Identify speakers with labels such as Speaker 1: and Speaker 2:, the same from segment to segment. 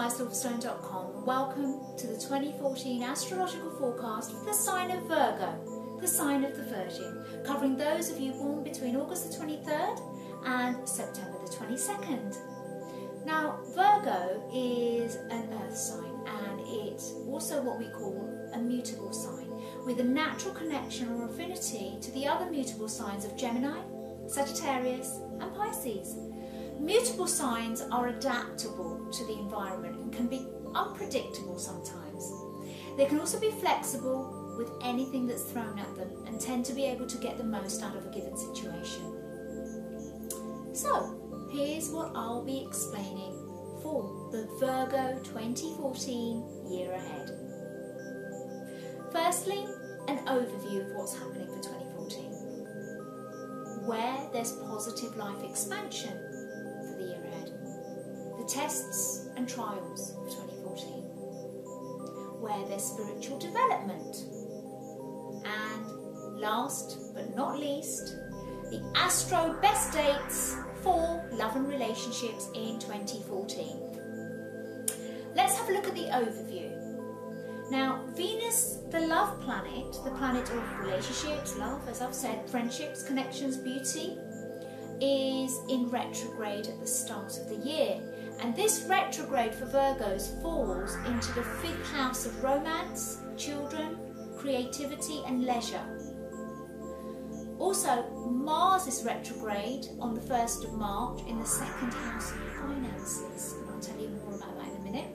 Speaker 1: Silverstone.com and welcome to the 2014 astrological forecast for the sign of Virgo, the sign of the Virgin, covering those of you born between August the 23rd and September the 22nd. Now, Virgo is an earth sign and it's also what we call a mutable sign, with a natural connection or affinity to the other mutable signs of Gemini, Sagittarius and Pisces. Mutable signs are adaptable to the environment and can be unpredictable sometimes. They can also be flexible with anything that's thrown at them and tend to be able to get the most out of a given situation. So, here's what I'll be explaining for the Virgo 2014 year ahead. Firstly, an overview of what's happening for 2014. Where there's positive life expansion for the year ahead. The tests and trials of 2014. Where there's spiritual development. And last but not least, the Astro best dates for love and relationships in 2014. Let's have a look at the overview. Now, Venus, the love planet, the planet of relationships, love, as I've said, friendships, connections, beauty, is in retrograde at the start of the year. And this retrograde for Virgos falls into the 5th house of romance, children, creativity and leisure. Also, Mars is retrograde on the 1st of March in the 2nd house of finances. And I'll tell you more about that in a minute.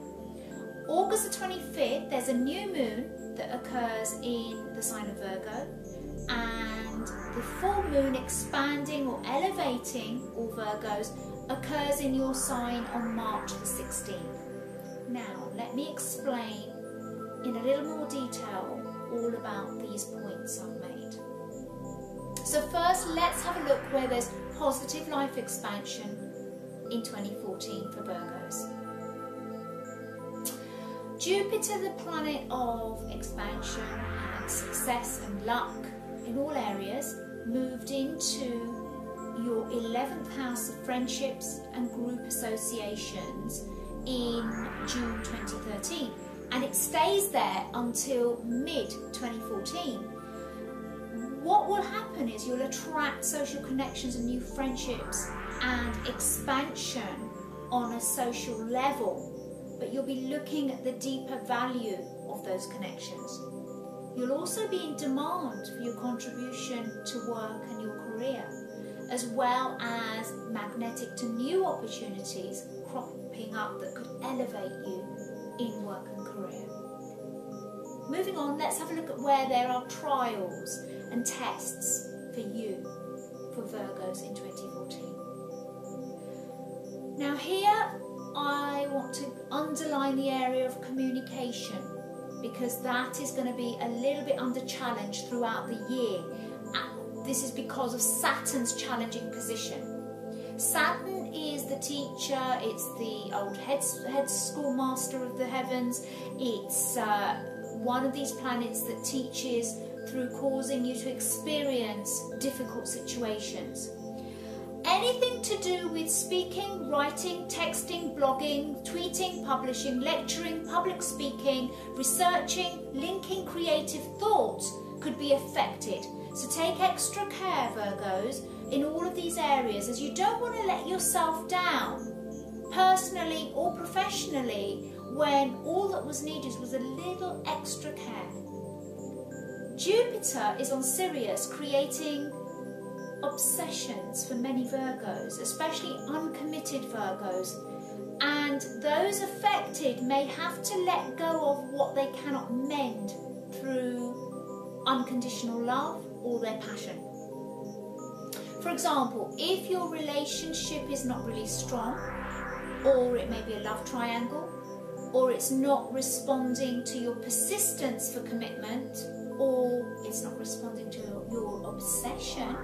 Speaker 1: August the 25th, there's a new moon that occurs in the sign of Virgo, and the full moon expanding or elevating all Virgos occurs in your sign on March the 16th. Now, let me explain in a little more detail all about these points I've made. So first, let's have a look where there's positive life expansion in 2014 for Virgos. Jupiter, the planet of expansion and success and luck in all areas, moved into your 11th house of friendships and group associations in June 2013, and it stays there until mid-2014. What will happen is you'll attract social connections and new friendships and expansion on a social level, but you'll be looking at the deeper value of those connections. You'll also be in demand for your contribution to work and your career, as well as magnetic to new opportunities cropping up that could elevate you in work and career. Moving on, let's have a look at where there are trials and tests for you, for Virgos in 2014. Now here, I want to underline the area of communication, because that is going to be a little bit under challenge throughout the year. This is because of Saturn's challenging position. Saturn is the teacher, it's the old head schoolmaster of the heavens. It's one of these planets that teaches through causing you to experience difficult situations. Anything to do with speaking, writing, texting, blogging, tweeting, publishing, lecturing, public speaking, researching, linking creative thoughts could be affected. So take extra care, Virgos, in all of these areas, as you don't want to let yourself down, personally or professionally, when all that was needed was a little extra care. Jupiter is on Sirius, creating obsessions for many Virgos, especially uncommitted Virgos, and those affected may have to let go of what they cannot mend through unconditional love or their passion. For example, if your relationship is not really strong, or it may be a love triangle, or it's not responding to your persistence for commitment, or it's not responding to your obsession,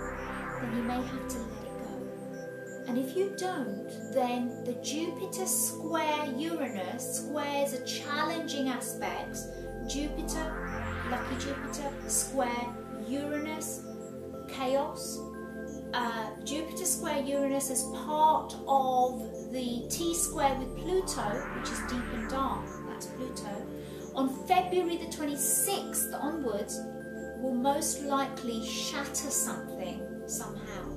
Speaker 1: then you may have to let it go. And if you don't, then the Jupiter square Uranus squares are challenging aspects. Jupiter, lucky Jupiter, square Uranus, chaos, Jupiter square Uranus as part of the T-square with Pluto, which is deep and dark, that's Pluto, on February the 26th onwards, will most likely shatter something somehow.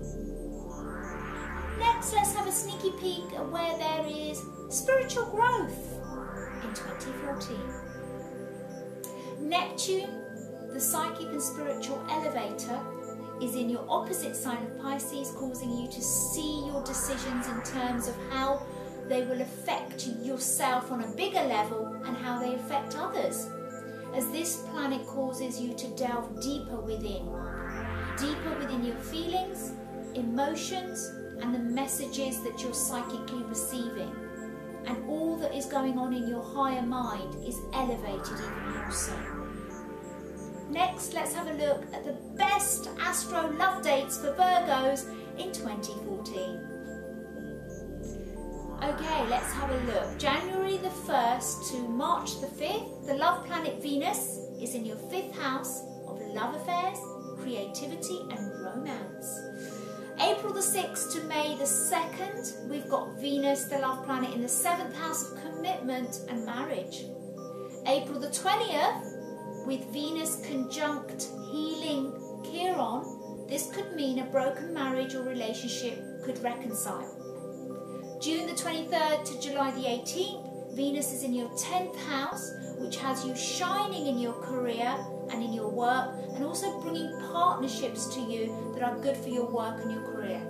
Speaker 1: Next, let's have a sneaky peek at where there is spiritual growth in 2014. Neptune, the psychic and spiritual elevator, is in your opposite sign of Pisces, causing you to see your decisions in terms of how they will affect yourself on a bigger level and how they affect others, as this planet causes you to delve deeper within your feelings, emotions, and the messages that you're psychically receiving. And all that is going on in your higher mind is elevated even more so. Next, let's have a look at the best astro love dates for Virgos in 2014. Okay, let's have a look. January the 1st to March the 5th, the love planet Venus is in your 5th house of love affairs, creativity and romance. April the 6th to May the 2nd, we've got Venus, the love planet, in the 7th house of commitment and marriage. April the 20th, with Venus conjunct healing Chiron, this could mean a broken marriage or relationship could reconcile. June the 23rd to July the 18th, Venus is in your 10th house, which has you shining in your career and in your work, and also bringing partnerships to you that are good for your work and your career.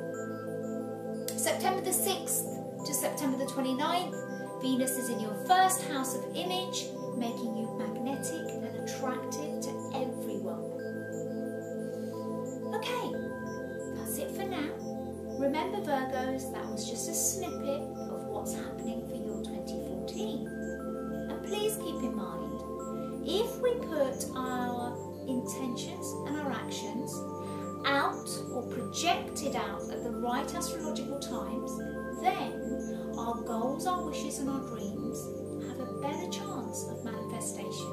Speaker 1: September the 6th to September the 29th, Venus is in your 1st house of image, making you magnetic and attractive to everyone. Okay, that's it for now. Remember, Virgos, that was just a snippet of what's happening for your 2014. And please keep in mind, if we put our intentions and our actions out or projected out at the right astrological times, then our goals, our wishes and our dreams have a better chance of manifestation.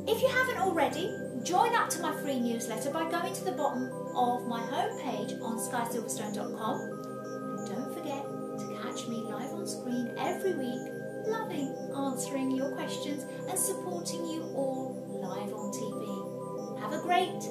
Speaker 1: If you haven't already, join up to my free newsletter by going to the bottom of my homepage on skysilverstone.com, and don't forget to catch me live on screen every week, loving answering your questions and supporting you all live on TV. Have a great